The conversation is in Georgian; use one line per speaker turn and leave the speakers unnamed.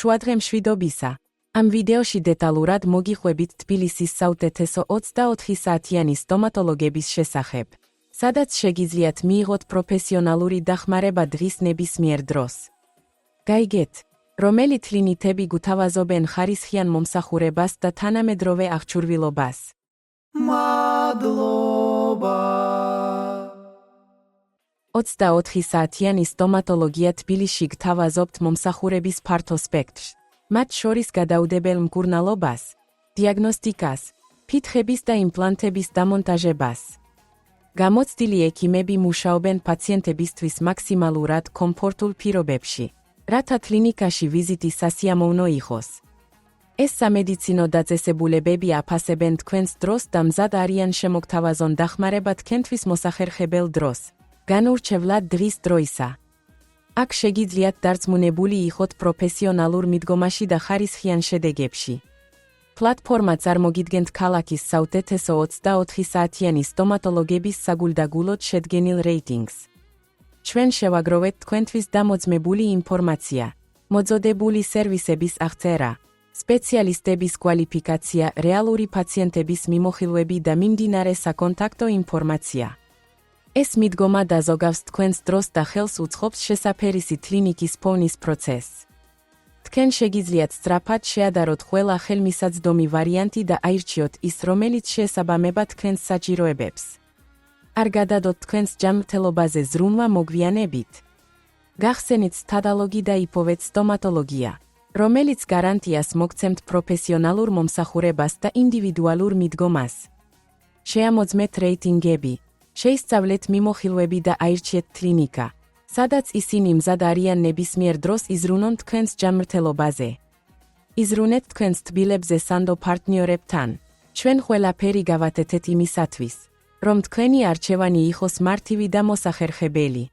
შუადღე მშვიდობისა. ამ ვიდეოში დეტალურად მოგიყვებით თბილისის საუკეთესო 24 საათიანი სტომატოლოგების შესახებ, სადაც შეგიძლიათ მიიღოთ პროფესიონალური დახმარება დღის ნებისმიერ დროს. გაიგეთ, რომელი კლინიკები გუთავაზობენ ხარისხიან მომსახურებას და თანამედროვე აღჭურვილობას.
მადლობა.
24 საათიანი სტომატოლოგია თბილისში გთავაზობთ მომსახურების ფართო სპექტრს, მათ შორის გადაუდებელ მკურნალობას, დიაგნოსტიკას, ფითხების და იმპლანტების დამონტაჟებას. გამოცდილი ექიმები მუშაობენ პაციენტებისთვის მაქსიმალურად კომფორტულ პირობებში, რათა კლინიკაში ვიზიტი სასიამოვნო იყოს. ეს სამედიცინო დაწესებულებები აფასებენ თქვენს დროს და მზად არიან შემოგთავაზონ დახმარება თქვენთვის მოსახერხებელ დროს, განურჩევლად დღის დროისა. აქ შეგიძლიათ დარწმუნებული იყოთ პროფესიონალურ მიდგომაში და ხარისხიან შედეგებში. პლატფორმა წარმოგიდგენთ ქალაქის საუკეთესო 24 საათიანი სტომატოლოგების საგულდაგულოდ შედგენილ რეიტინგს. ჩვენ შევაგროვეთ თქვენთვის დამოწმებული ინფორმაცია, მოწოდებული სერვისების აღწერა, სპეციალისტების კვალიფიკაცია, რეალური პაციენტების მიმოხილვები და მიმდინარე საკონტაქტო ინფორმაცია. ეს მიდგომა დაზოგავს თქვენს დროს და ხელს უწყობს შესაფერისი კლინიკის ფოვნის პროცესს. თქვენ შეგიძლიათ სწრაფად შეადაროთ ყველა ხელმისაწვდომი ვარიანტი და აირჩიოთ ის, რომელიც შეესაბამება თქვენს საჭიროებებს. არ გადადოთ თქვენს ჯანმრთელობაზე ზრუნვა მოგვიანებით. გახსენით სტომატოლოგი და იპოვეთ სტომატოლოგია, რომელიც გარანტიას მოგცემთ პროფესიონალურ მომსახურებას და ინდივიდუალურ მიდგომას. შეამოწმეთ რეიტინგები, შეისწავლეთ მიმოხილვები და აირჩიეთ კლინიკა, სადაც ისინი მზად არიან ნებისმიერ დროს იზრუნონ თქვენს ჯანმრთელობაზე. იზრუნეთ თქვენს თბილებზე სანდო პარტნიორებთან. ჩვენ ყველაფერი გავაკეთეთ იმისათვის, რომ თქვენი არჩევანი იყოს მარტივი და მოსახერხებელი.